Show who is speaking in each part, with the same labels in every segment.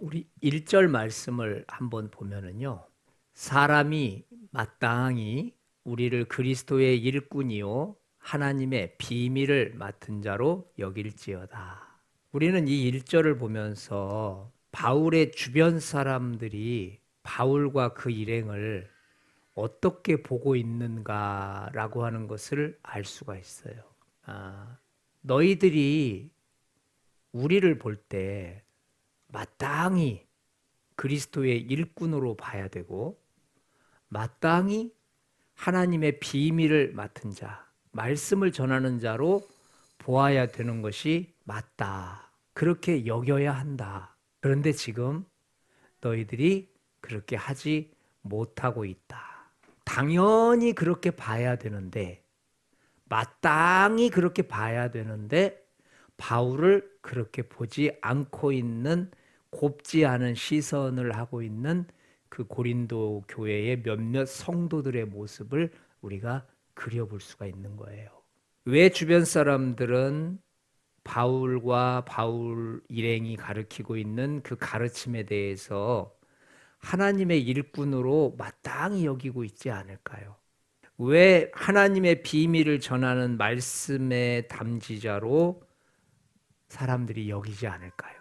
Speaker 1: 우리 1절 말씀을 한번 보면은요. 사람이 마땅히 우리를 그리스도의 일꾼이요 하나님의 비밀을 맡은 자로 여길지어다. 우리는 이 1절을 보면서 바울의 주변 사람들이 바울과 그 일행을 어떻게 보고 있는가라고 하는 것을 알 수가 있어요. 너희들이 우리를 볼때 마땅히 그리스도의 일꾼으로 봐야 되고 마땅히 하나님의 비밀을 맡은 자, 말씀을 전하는 자로 보아야 되는 것이 맞다. 그렇게 여겨야 한다. 그런데 지금 너희들이 그렇게 하지 못하고 있다. 당연히 그렇게 봐야 되는데, 마땅히 그렇게 봐야 되는데 바울을 그렇게 보지 않고 있는, 곱지 않은 시선을 하고 있는 그 고린도 교회의 몇몇 성도들의 모습을 우리가 그려볼 수가 있는 거예요. 왜 주변 사람들은 바울과 바울 일행이 가르치고 있는 그 가르침에 대해서 하나님의 일꾼으로 마땅히 여기고 있지 않을까요? 왜 하나님의 비밀을 전하는 말씀의 담지자로 사람들이 여기지 않을까요?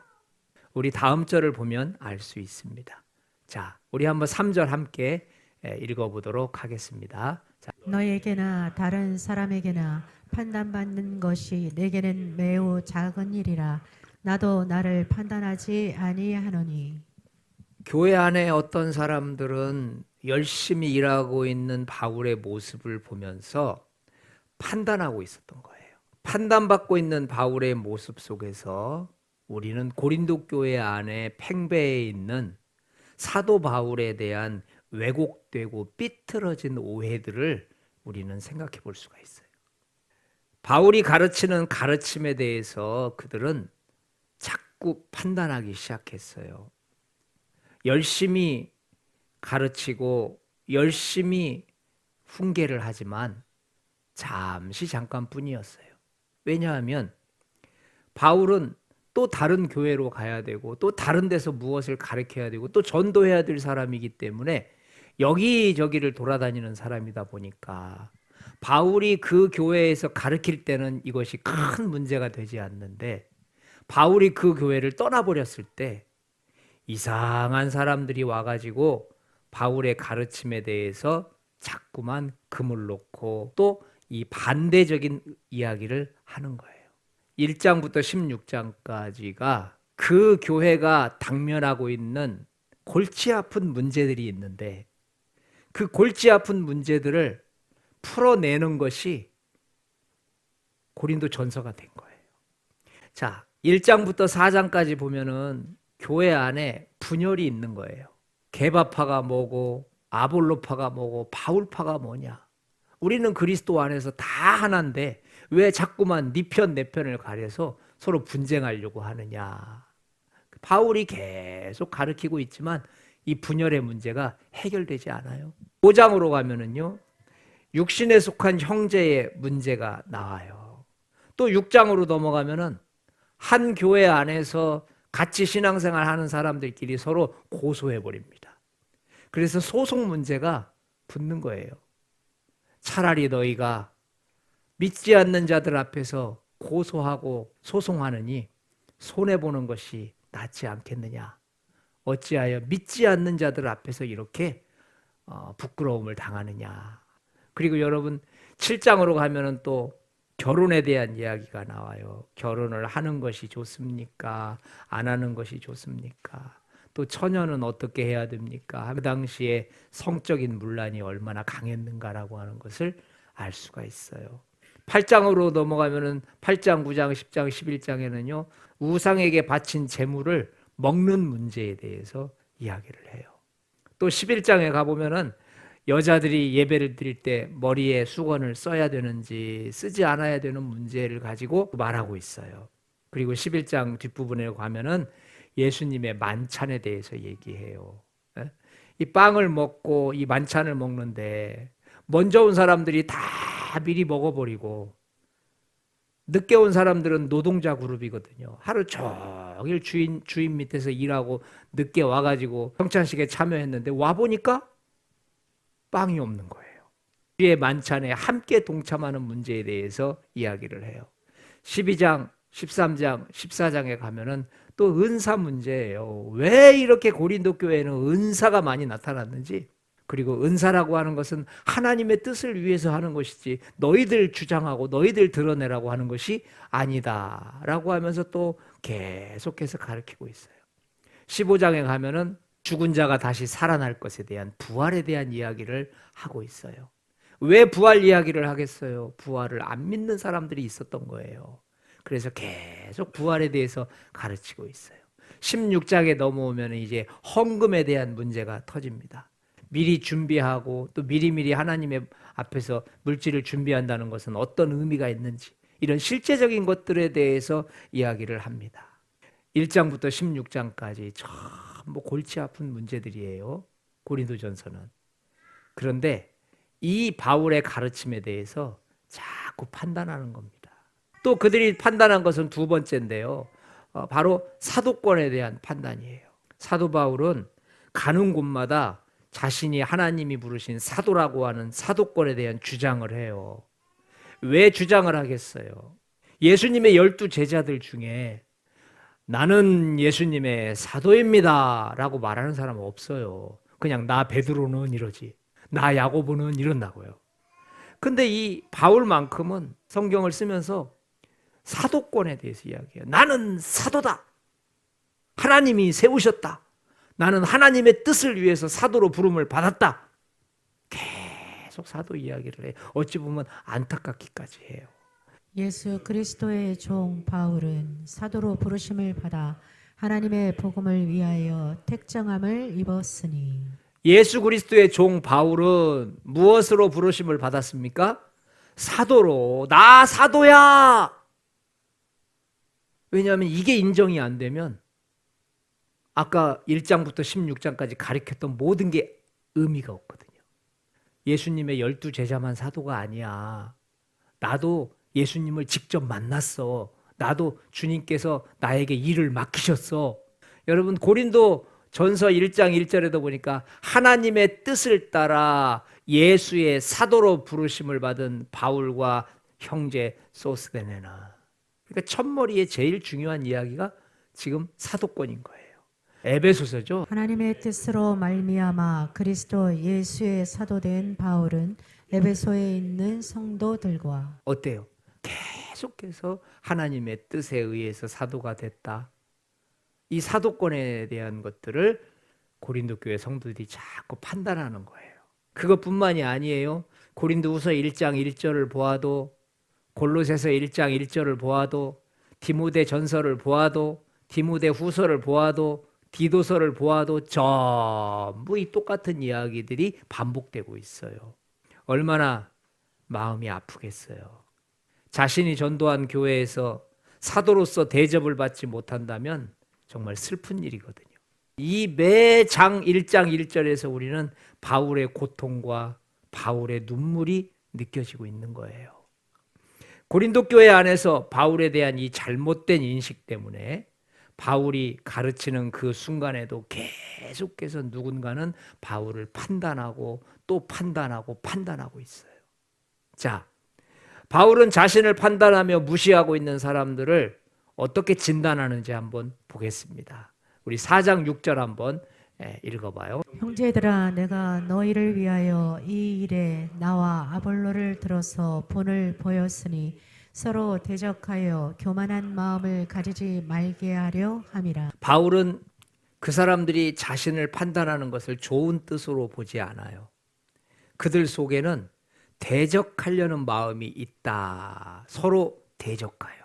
Speaker 1: 우리 다음 절을 보면 알 수 있습니다. 자, 우리 한번 3절 함께 읽어보도록 하겠습니다. 자,
Speaker 2: 너에게나 다른 사람에게나 판단받는 것이 내게는 매우 작은 일이라 나도 나를 판단하지 아니하노니.
Speaker 1: 교회 안에 어떤 사람들은 열심히 일하고 있는 바울의 모습을 보면서 판단하고 있었던 거예요. 판단받고 있는 바울의 모습 속에서 우리는 고린도 교회 안에 팽배해 있는 사도 바울에 대한 왜곡되고 삐뚤어진 오해들을 우리는 생각해 볼 수가 있어요. 바울이 가르치는 가르침에 대해서 그들은 자꾸 판단하기 시작했어요. 열심히 가르치고 열심히 훈계를 하지만 잠깐뿐이었어요. 왜냐하면 바울은 또 다른 교회로 가야 되고 또 다른 데서 무엇을 가르쳐야 되고 또 전도해야 될 사람이기 때문에 여기저기를 돌아다니는 사람이다 보니까 바울이 그 교회에서 가르칠 때는 이것이 큰 문제가 되지 않는데 바울이 그 교회를 떠나버렸을 때 이상한 사람들이 와가지고 바울의 가르침에 대해서 자꾸만 금을 놓고 또 이 반대적인 이야기를 하는 거예요. 1장부터 16장까지가 그 교회가 당면하고 있는 골치 아픈 문제들이 있는데 그 골치 아픈 문제들을 풀어내는 것이 고린도 전서가 된 거예요. 자, 1장부터 4장까지 보면은 교회 안에 분열이 있는 거예요. 게바파가 뭐고 아볼로파가 뭐고 바울파가 뭐냐. 우리는 그리스도 안에서 다 하나인데 왜 자꾸만 네 편 내 편을 가려서 서로 분쟁하려고 하느냐. 바울이 계속 가르치고 있지만 이 분열의 문제가 해결되지 않아요. 5장으로 가면은요. 육신에 속한 형제의 문제가 나와요. 또 6장으로 넘어가면은 한 교회 안에서 같이 신앙생활 하는 사람들끼리 서로 고소해 버립니다. 그래서 소송 문제가 붙는 거예요. 차라리 너희가 믿지 않는 자들 앞에서 고소하고 소송하느니 손해보는 것이 낫지 않겠느냐. 어찌하여 믿지 않는 자들 앞에서 이렇게 부끄러움을 당하느냐. 그리고 여러분 7장으로 가면은 또 결혼에 대한 이야기가 나와요. 결혼을 하는 것이 좋습니까? 안 하는 것이 좋습니까? 또 처녀는 어떻게 해야 됩니까? 그 당시에 성적인 문란이 얼마나 강했는가라고 하는 것을 알 수가 있어요. 8장으로 넘어가면은 8장, 9장, 10장, 11장에는요. 우상에게 바친 재물을 먹는 문제에 대해서 이야기를 해요. 또 11장에 가보면은 여자들이 예배를 드릴 때 머리에 수건을 써야 되는지 쓰지 않아야 되는 문제를 가지고 말하고 있어요. 그리고 11장 뒷부분에 가면은 예수님의 만찬에 대해서 얘기해요. 이 빵을 먹고 이 만찬을 먹는데 먼저 온 사람들이 다 미리 먹어버리고 늦게 온 사람들은 노동자 그룹이거든요. 하루 종일 주인 밑에서 일하고 늦게 와가지고 성찬식에 참여했는데 와보니까 빵이 없는 거예요. 주의 만찬에 함께 동참하는 문제에 대해서 이야기를 해요. 12장, 13장, 14장에 가면은 또 은사 문제예요. 왜 이렇게 고린도 교회에는 은사가 많이 나타났는지, 그리고 은사라고 하는 것은 하나님의 뜻을 위해서 하는 것이지 너희들 주장하고 너희들 드러내라고 하는 것이 아니다라고 하면서 또 계속해서 가르치고 있어요. 15장에 가면은 죽은 자가 다시 살아날 것에 대한 부활에 대한 이야기를 하고 있어요. 왜 부활 이야기를 하겠어요? 부활을 안 믿는 사람들이 있었던 거예요. 그래서 계속 부활에 대해서 가르치고 있어요. 16장에 넘어오면 이제 헌금에 대한 문제가 터집니다. 미리 준비하고 또 미리미리 하나님의 앞에서 물질을 준비한다는 것은 어떤 의미가 있는지, 이런 실제적인 것들에 대해서 이야기를 합니다. 1장부터 16장까지 전부 골치 아픈 문제들이에요. 고린도전서는. 그런데 이 바울의 가르침에 대해서 자꾸 판단하는 겁니다. 또 그들이 판단한 것은 두 번째인데요. 바로 사도권에 대한 판단이에요. 사도 바울은 가는 곳마다 자신이 하나님이 부르신 사도라고 하는 사도권에 대한 주장을 해요. 왜 주장을 하겠어요? 예수님의 12 제자들 중에 나는 예수님의 사도입니다 라고 말하는 사람은 없어요. 그냥 나 베드로는 이러지, 나 야고보는 이런다고요. 근데 이 바울만큼은 성경을 쓰면서 사도권에 대해서 이야기해요. 나는 사도다. 하나님이 세우셨다. 나는 하나님의 뜻을 위해서 사도로 부름을 받았다. 계속 사도 이야기를 해요. 어찌 보면 안타깝기까지 해요.
Speaker 2: 예수 그리스도의 종 바울은 사도로 부르심을 받아 하나님의 복음을 위하여 택정함을 입었으니. 예수
Speaker 1: 그리스도의 종 바울은 무엇으로 부르심을 받았습니까? 사도로. 나 사도야. 왜냐하면 이게 인정이 안 되면 아까 1장부터 16장까지 가르쳤던 모든 게 의미가 없거든요. 예수님의 12 제자만 사도가 아니야. 나도 예수님을 직접 만났어. 나도 주님께서 나에게 일을 맡기셨어. 여러분, 고린도 전서 1장 1절에도 보니까 하나님의 뜻을 따라 예수의 사도로 부르심을 받은 바울과 형제 소스데네나. 그러니까 첫머리에 제일 중요한 이야기가 지금 사도권인 거예요. 에베소서죠.
Speaker 2: 하나님의 뜻으로 말미암아 그리스도 예수의 사도된 바울은 에베소에 있는 성도들과
Speaker 1: 어때요? 계속해서 하나님의 뜻에 의해서 사도가 됐다. 이 사도권에 대한 것들을 고린도 교회 성도들이 자꾸 판단하는 거예요. 그것뿐만이 아니에요. 고린도후서 1장 1절을 보아도, 골로새서 1장 1절을 보아도, 디모데 전서를 보아도, 디모데 후서를 보아도, 디도서를 보아도 전부 이 똑같은 이야기들이 반복되고 있어요. 얼마나 마음이 아프겠어요. 자신이 전도한 교회에서 사도로서 대접을 받지 못한다면 정말 슬픈 일이거든요. 이 매장 1장 1절에서 우리는 바울의 고통과 바울의 눈물이 느껴지고 있는 거예요. 고린도 교회 안에서 바울에 대한 이 잘못된 인식 때문에 바울이 가르치는 그 순간에도 계속해서 누군가는 바울을 판단하고 또 판단하고 판단하고 있어요. 자, 바울은 자신을 판단하며 무시하고 있는 사람들을 어떻게 진단하는지 한번 보겠습니다. 우리 4장 6절 한번 읽어봐요.
Speaker 2: 형제들아 내가 너희를 위하여 이 일에 나와 아볼로를 들어서 본을 보였으니 서로 대적하여 교만한 마음을 가지지 말게 하려 함이라.
Speaker 1: 바울은 그 사람들이 자신을 판단하는 것을 좋은 뜻으로 보지 않아요. 그들 속에는 대적하려는 마음이 있다. 서로 대적하여.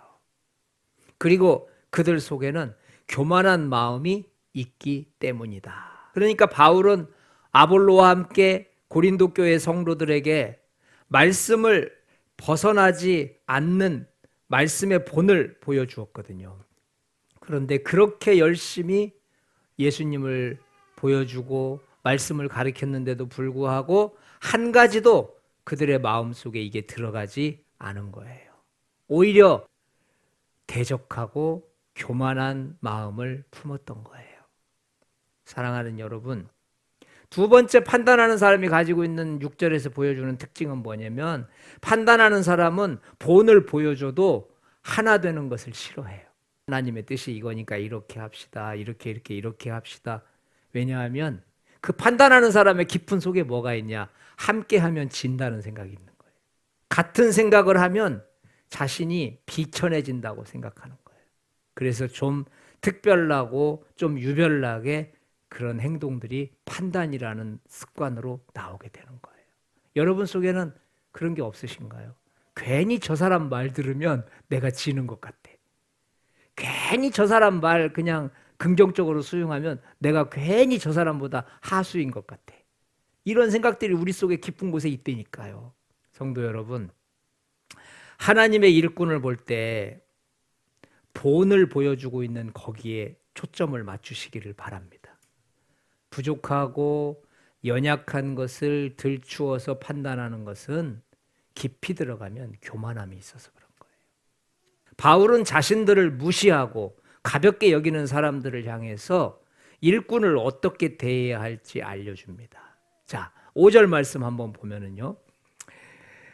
Speaker 1: 그리고 그들 속에는 교만한 마음이 있기 때문이다. 그러니까 바울은 아볼로와 함께 고린도 교회 성도들에게 말씀을 벗어나지 않는 말씀의 본을 보여주었거든요. 그런데 그렇게 열심히 예수님을 보여주고 말씀을 가르쳤는데도 불구하고 한 가지도 그들의 마음속에 이게 들어가지 않은 거예요. 오히려 대적하고 교만한 마음을 품었던 거예요. 사랑하는 여러분, 두 번째 판단하는 사람이 가지고 있는 6절에서 보여주는 특징은 뭐냐면, 판단하는 사람은 본을 보여줘도 하나 되는 것을 싫어해요. 하나님의 뜻이 이거니까 이렇게 합시다. 이렇게 합시다. 왜냐하면 그 판단하는 사람의 깊은 속에 뭐가 있냐? 함께 하면 진다는 생각이 있는 거예요. 같은 생각을 하면 자신이 비천해진다고 생각하는 거예요. 그래서 좀 특별하고 좀 유별나게 그런 행동들이 판단이라는 습관으로 나오게 되는 거예요. 여러분 속에는 그런 게 없으신가요? 괜히 저 사람 말 들으면 내가 지는 것 같아. 괜히 저 사람 말 그냥 긍정적으로 수용하면 내가 괜히 저 사람보다 하수인 것 같아. 이런 생각들이 우리 속에 깊은 곳에 있다니까요. 성도 여러분, 하나님의 일꾼을 볼 때 본을 보여주고 있는 거기에 초점을 맞추시기를 바랍니다. 부족하고 연약한 것을 들추어서 판단하는 것은 깊이 들어가면 교만함이 있어서 그런 거예요. 바울은 자신들을 무시하고 가볍게 여기는 사람들을 향해서 일꾼을 어떻게 대해야 할지 알려줍니다. 자, 5절 말씀 한번 보면은요.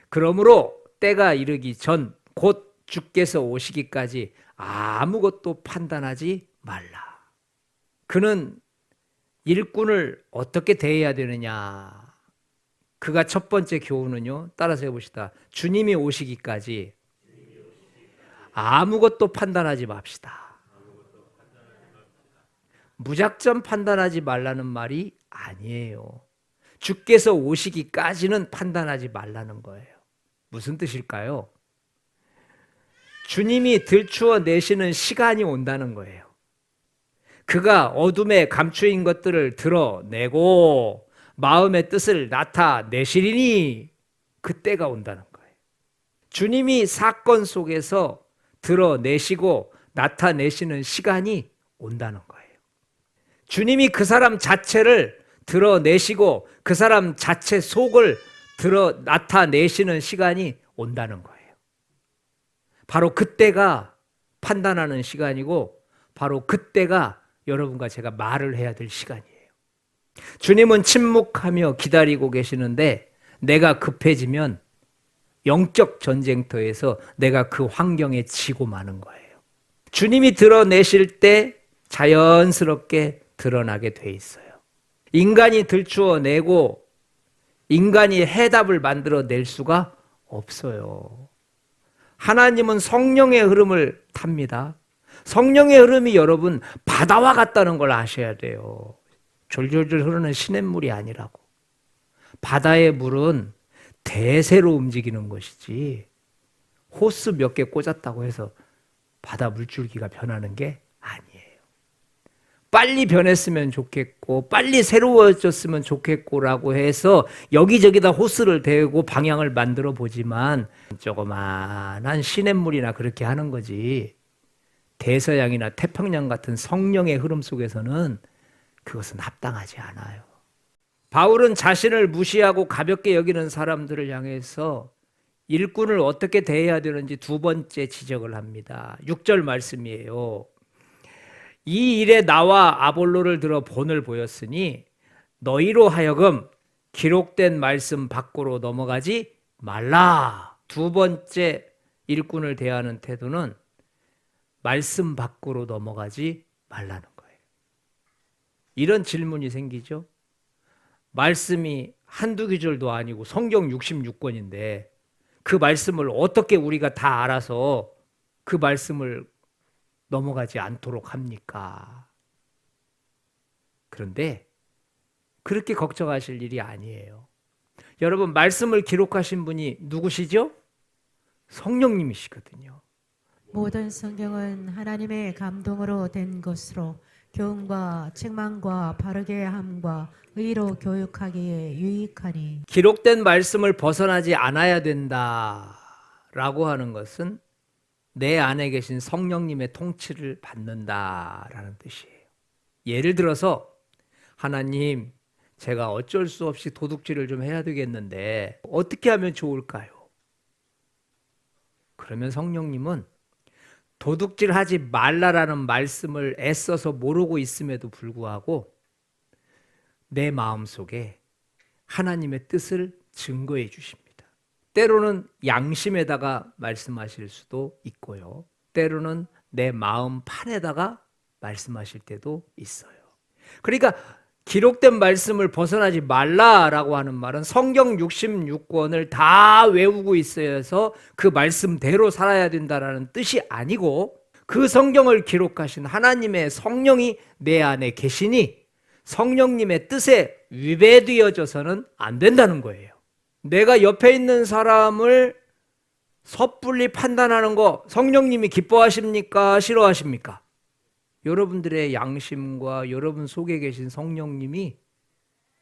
Speaker 1: 그러므로 때가 이르기 전 곧 주께서 오시기까지 아무것도 판단하지 말라. 그는 일꾼을 어떻게 대해야 되느냐. 그가 첫 번째 교훈은요. 따라서 해봅시다. 주님이 오시기까지 아무것도 판단하지 맙시다. 무작정 판단하지 말라는 말이 아니에요. 주께서 오시기까지는 판단하지 말라는 거예요. 무슨 뜻일까요? 주님이 들추어 내시는 시간이 온다는 거예요. 그가 어둠에 감추인 것들을 드러내고 마음의 뜻을 나타내시리니 그때가 온다는 거예요. 주님이 사건 속에서 드러내시고 나타내시는 시간이 온다는 거예요. 주님이 그 사람 자체를 드러내시고 그 사람 자체 속을 나타내시는 시간이 온다는 거예요. 바로 그때가 판단하는 시간이고 바로 그때가 여러분과 제가 말을 해야 될 시간이에요. 주님은 침묵하며 기다리고 계시는데 내가 급해지면 영적 전쟁터에서 내가 그 환경에 지고 마는 거예요. 주님이 드러내실 때 자연스럽게 드러나게 돼 있어요. 인간이 들추어내고 인간이 해답을 만들어낼 수가 없어요. 하나님은 성령의 흐름을 탑니다. 성령의 흐름이 여러분 바다와 같다는 걸 아셔야 돼요. 졸졸졸 흐르는 시냇물이 아니라고. 바다의 물은 대세로 움직이는 것이지 호스 몇 개 꽂았다고 해서 바다 물줄기가 변하는 게 아니에요. 빨리 변했으면 좋겠고 빨리 새로워졌으면 좋겠고라고 해서 여기저기다 호스를 대고 방향을 만들어 보지만 조그만한 시냇물이나 그렇게 하는 거지 대서양이나 태평양 같은 성령의 흐름 속에서는 그것은 합당하지 않아요. 바울은 자신을 무시하고 가볍게 여기는 사람들을 향해서 일꾼을 어떻게 대해야 되는지 두 번째 지적을 합니다. 6절 말씀이에요. 이 일에 나와 아볼로를 들어 본을 보였으니 너희로 하여금 기록된 말씀 밖으로 넘어가지 말라. 두 번째 일꾼을 대하는 태도는 말씀 밖으로 넘어가지 말라는 거예요. 이런 질문이 생기죠. 말씀이 한두 구절도 아니고 성경 66권인데 그 말씀을 어떻게 우리가 다 알아서 그 말씀을 넘어가지 않도록 합니까? 그런데 그렇게 걱정하실 일이 아니에요. 여러분, 말씀을 기록하신 분이 누구시죠? 성령님이시거든요.
Speaker 2: 모든 성경은 하나님의 감동으로 된 것으로 교훈과 책망과 바르게 함과 의로 교육하기에 유익하니.
Speaker 1: 기록된 말씀을 벗어나지 않아야 된다라고 하는 것은 내 안에 계신 성령님의 통치를 받는다라는 뜻이에요. 예를 들어서 하나님, 제가 어쩔 수 없이 도둑질을 좀 해야 되겠는데 어떻게 하면 좋을까요? 그러면 성령님은 도둑질하지 말라라는 말씀을 애써서 모르고 있음에도 불구하고 내 마음속에 하나님의 뜻을 증거해 주십니다. 때로는 양심에다가 말씀하실 수도 있고요. 때로는 내 마음 판에다가 말씀하실 때도 있어요. 그러니까 기록된 말씀을 벗어나지 말라라고 하는 말은 성경 66권을 다 외우고 있어서 그 말씀대로 살아야 된다라는 뜻이 아니고 그 성경을 기록하신 하나님의 성령이 내 안에 계시니 성령님의 뜻에 위배되어져서는 안 된다는 거예요. 내가 옆에 있는 사람을 섣불리 판단하는 거 성령님이 기뻐하십니까? 싫어하십니까? 여러분들의 양심과 여러분 속에 계신 성령님이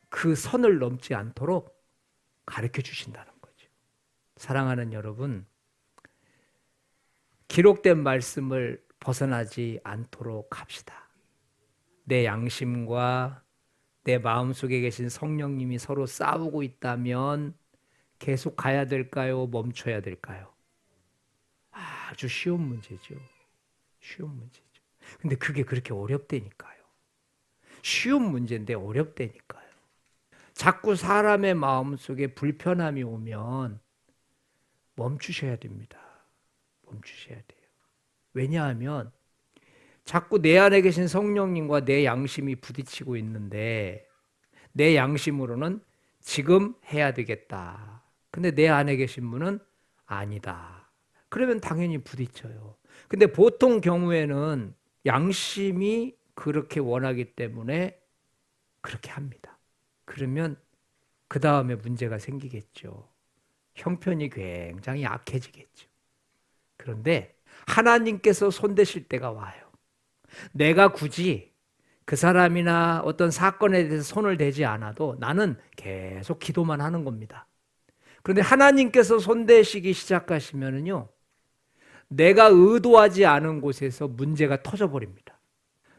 Speaker 1: 그 선을 넘지 않도록 가르쳐 주신다는 거죠. 사랑하는 여러분, 기록된 말씀을 벗어나지 않도록 합시다. 내 양심과 내 마음속에 계신 성령님이 서로 싸우고 있다면 계속 가야 될까요? 멈춰야 될까요? 아주 쉬운 문제죠. 쉬운 문제죠. 근데 그게 그렇게 어렵다니까요. 쉬운 문제인데 어렵다니까요. 자꾸 사람의 마음속에 불편함이 오면 멈추셔야 됩니다. 멈추셔야 돼요. 왜냐하면 자꾸 내 안에 계신 성령님과 내 양심이 부딪히고 있는데 내 양심으로는 지금 해야 되겠다. 근데 내 안에 계신 분은 아니다. 그러면 당연히 부딪혀요. 근데 보통 경우에는 양심이 그렇게 원하기 때문에 그렇게 합니다. 그러면 그 다음에 문제가 생기겠죠. 형편이 굉장히 악해지겠죠. 그런데 하나님께서 손대실 때가 와요. 내가 굳이 그 사람이나 어떤 사건에 대해서 손을 대지 않아도 나는 계속 기도만 하는 겁니다. 그런데 하나님께서 손대시기 시작하시면은요, 내가 의도하지 않은 곳에서 문제가 터져버립니다.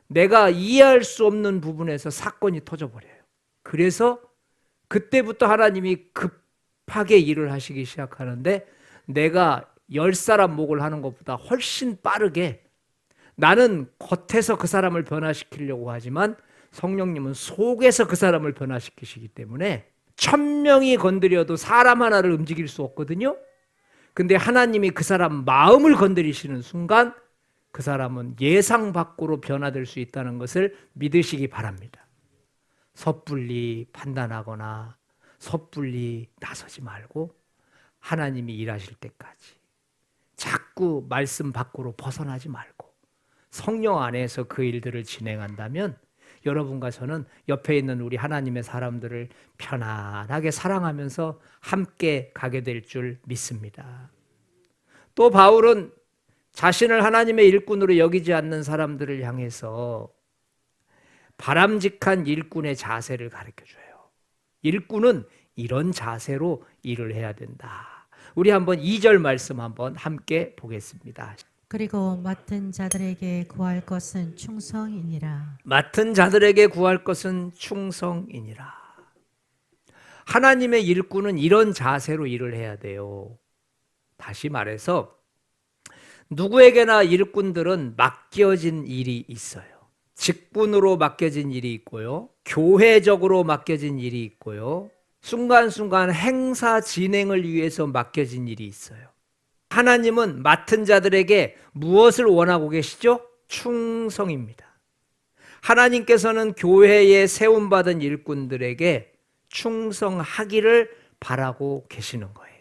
Speaker 1: 내가 이해할 수 없는 부분에서 사건이 터져버려요. 그래서 그때부터 하나님이 급하게 일을 하시기 시작하는데 내가 10사람 목을 하는 것보다 훨씬 빠르게 나는 겉에서 그 사람을 변화시키려고 하지만 성령님은 속에서 그 사람을 변화시키시기 때문에 1000명이 건드려도 사람 하나를 움직일 수 없거든요. 근데 하나님이 그 사람 마음을 건드리시는 순간 그 사람은 예상 밖으로 변화될 수 있다는 것을 믿으시기 바랍니다. 섣불리 판단하거나 섣불리 나서지 말고 하나님이 일하실 때까지 자꾸 말씀 밖으로 벗어나지 말고 성령 안에서 그 일들을 진행한다면 여러분과 저는 옆에 있는 우리 하나님의 사람들을 편안하게 사랑하면서 함께 가게 될 줄 믿습니다. 또 바울은 자신을 하나님의 일꾼으로 여기지 않는 사람들을 향해서 바람직한 일꾼의 자세를 가르쳐줘요. 일꾼은 이런 자세로 일을 해야 된다. 우리 한번 2절 말씀 한번 함께 보겠습니다.
Speaker 2: 그리고 맡은 자들에게 구할 것은 충성이니라.
Speaker 1: 맡은 자들에게 구할 것은 충성이니라. 하나님의 일꾼은 이런 자세로 일을 해야 돼요. 다시 말해서 누구에게나 일꾼들은 맡겨진 일이 있어요. 직분으로 맡겨진 일이 있고요. 교회적으로 맡겨진 일이 있고요. 순간순간 행사 진행을 위해서 맡겨진 일이 있어요. 하나님은 맡은 자들에게 무엇을 원하고 계시죠? 충성입니다. 하나님께서는 교회에 세움받은 일꾼들에게 충성하기를 바라고 계시는 거예요.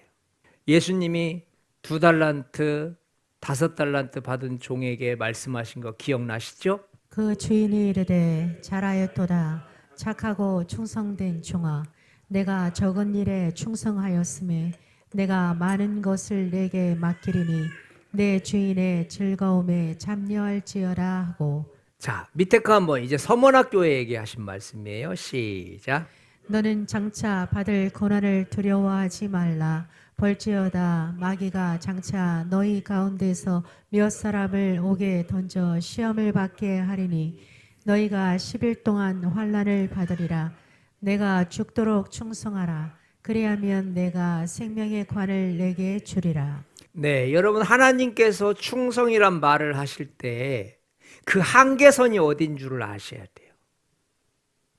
Speaker 1: 예수님이 2달란트, 5달란트 받은 종에게 말씀하신 거 기억나시죠?
Speaker 2: 그 주인이 이르되 잘하였도다. 착하고 충성된 종아, 내가 적은 일에 충성하였음에 내가 많은 것을 내게 맡기리니 내 주인의 즐거움에 참여할지어라 하고. 자,
Speaker 1: 밑에 거 한번 이제 서문학교에 얘기하신 말씀이에요. 시작.
Speaker 2: 너는 장차 받을 고난을 두려워하지 말라. 볼지어다 마귀가 장차 너희 가운데서 몇 사람을 옥에 던져 시험을 받게 하리니 너희가 10일 동안 환난을 받으리라. 내가 죽도록 충성하라. 그리하면 내가 생명의 관을 내게 주리라.
Speaker 1: 네, 여러분 하나님께서 충성이란 말을 하실 때 그 한계선이 어딘 줄을 아셔야 돼요.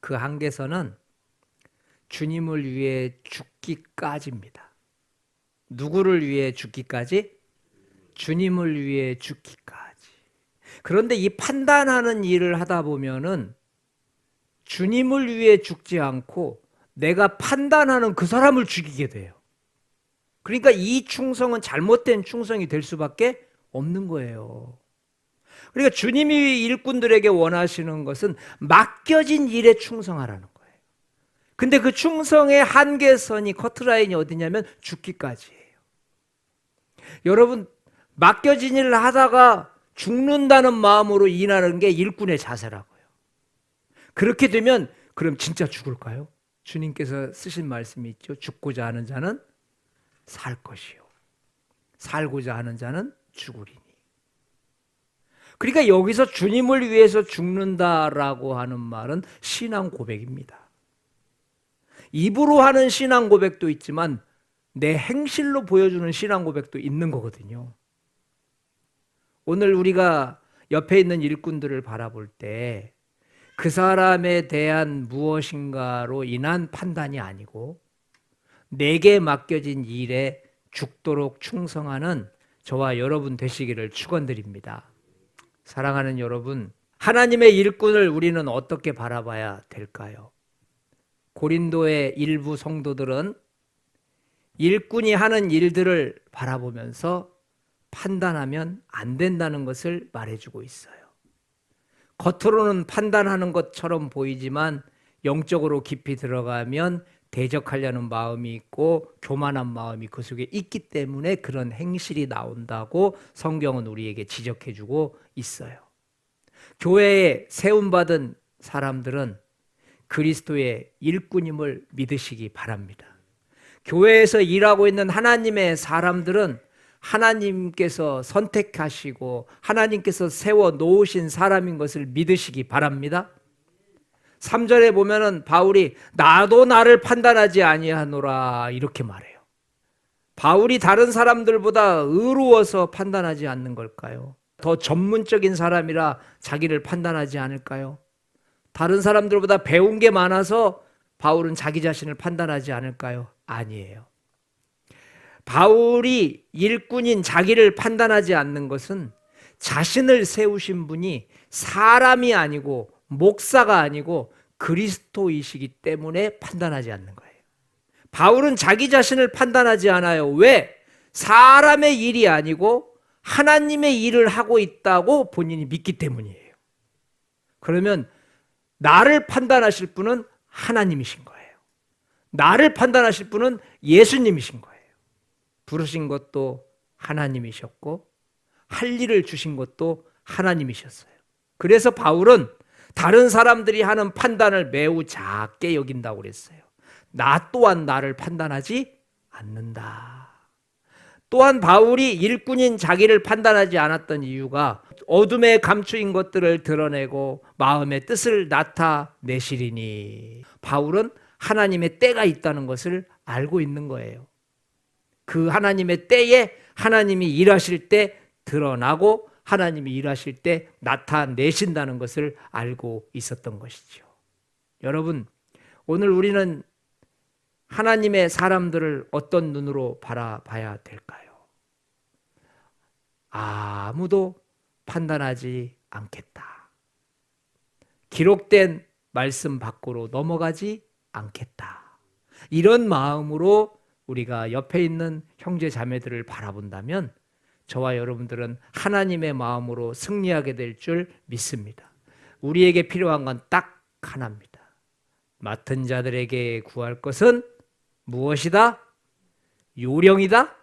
Speaker 1: 그 한계선은 주님을 위해 죽기까지입니다. 누구를 위해 죽기까지? 주님을 위해 죽기까지. 그런데 이 판단하는 일을 하다 보면은 주님을 위해 죽지 않고 내가 판단하는 그 사람을 죽이게 돼요. 그러니까 이 충성은 잘못된 충성이 될 수밖에 없는 거예요. 그러니까 주님이 일꾼들에게 원하시는 것은 맡겨진 일에 충성하라는 거예요. 근데 그 충성의 한계선이 커트라인이 어디냐면 죽기까지예요. 여러분, 맡겨진 일을 하다가 죽는다는 마음으로 일하는 게 일꾼의 자세라고요. 그렇게 되면 그럼 진짜 죽을까요? 주님께서 쓰신 말씀이 있죠. 죽고자 하는 자는 살 것이요 살고자 하는 자는 죽으리니. 그러니까 여기서 주님을 위해서 죽는다라고 하는 말은 신앙 고백입니다. 입으로 하는 신앙 고백도 있지만 내 행실로 보여주는 신앙 고백도 있는 거거든요. 오늘 우리가 옆에 있는 일꾼들을 바라볼 때 그 사람에 대한 무엇인가로 인한 판단이 아니고 내게 맡겨진 일에 죽도록 충성하는 저와 여러분 되시기를 축원드립니다. 사랑하는 여러분, 하나님의 일꾼을 우리는 어떻게 바라봐야 될까요? 고린도의 일부 성도들은 일꾼이 하는 일들을 바라보면서 판단하면 안 된다는 것을 말해주고 있어요. 겉으로는 판단하는 것처럼 보이지만 영적으로 깊이 들어가면 대적하려는 마음이 있고 교만한 마음이 그 속에 있기 때문에 그런 행실이 나온다고 성경은 우리에게 지적해주고 있어요. 교회에 세움받은 사람들은 그리스도의 일꾼임을 믿으시기 바랍니다. 교회에서 일하고 있는 하나님의 사람들은 하나님께서 선택하시고 하나님께서 세워 놓으신 사람인 것을 믿으시기 바랍니다. 3절에 보면은 바울이 나도 나를 판단하지 아니하노라 이렇게 말해요. 바울이 다른 사람들보다 의로워서 판단하지 않는 걸까요? 더 전문적인 사람이라 자기를 판단하지 않을까요? 다른 사람들보다 배운 게 많아서 바울은 자기 자신을 판단하지 않을까요? 아니에요. 바울이 일꾼인 자기를 판단하지 않는 것은 자신을 세우신 분이 사람이 아니고 목사가 아니고 그리스도이시기 때문에 판단하지 않는 거예요. 바울은 자기 자신을 판단하지 않아요. 왜? 사람의 일이 아니고 하나님의 일을 하고 있다고 본인이 믿기 때문이에요. 그러면 나를 판단하실 분은 하나님이신 거예요. 나를 판단하실 분은 예수님이신 거예요. 부르신 것도 하나님이셨고 할 일을 주신 것도 하나님이셨어요. 그래서 바울은 다른 사람들이 하는 판단을 매우 작게 여긴다고 그랬어요. 나 또한 나를 판단하지 않는다. 또한 바울이 일꾼인 자기를 판단하지 않았던 이유가 어둠에 감추인 것들을 드러내고 마음의 뜻을 나타내시리니. 바울은 하나님의 때가 있다는 것을 알고 있는 거예요. 그 하나님의 때에 하나님이 일하실 때 드러나고 하나님이 일하실 때 나타내신다는 것을 알고 있었던 것이죠. 여러분, 오늘 우리는 하나님의 사람들을 어떤 눈으로 바라봐야 될까요? 아무도 판단하지 않겠다. 기록된 말씀 밖으로 넘어가지 않겠다. 이런 마음으로 우리가 옆에 있는 형제 자매들을 바라본다면 저와 여러분들은 하나님의 마음으로 승리하게 될 줄 믿습니다. 우리에게 필요한 건 딱 하나입니다. 맡은 자들에게 구할 것은 무엇이다? 요령이다?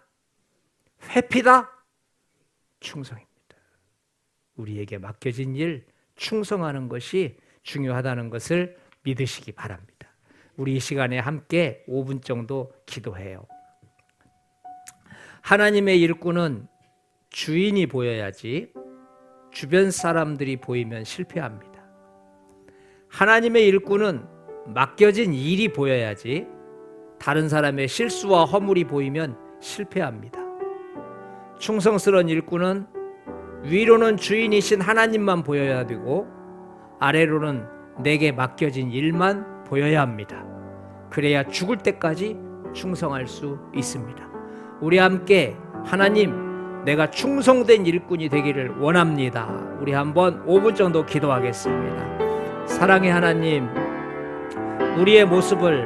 Speaker 1: 회피다? 충성입니다. 우리에게 맡겨진 일 충성하는 것이 중요하다는 것을 믿으시기 바랍니다. 우리 이 시간에 함께 5분 정도 기도해요. 하나님의 일꾼은 주인이 보여야지 주변 사람들이 보이면 실패합니다. 하나님의 일꾼은 맡겨진 일이 보여야지 다른 사람의 실수와 허물이 보이면 실패합니다. 충성스러운 일꾼은 위로는 주인이신 하나님만 보여야 되고 아래로는 내게 맡겨진 일만 보여야 합니다. 그래야 죽을 때까지 충성할 수 있습니다. 우리 함께 하나님, 내가 충성된 일꾼이 되기를 원합니다. 우리 한번 5분 정도 기도하겠습니다. 사랑의 하나님, 우리의 모습을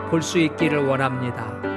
Speaker 1: 볼 수 있기를 원합니다.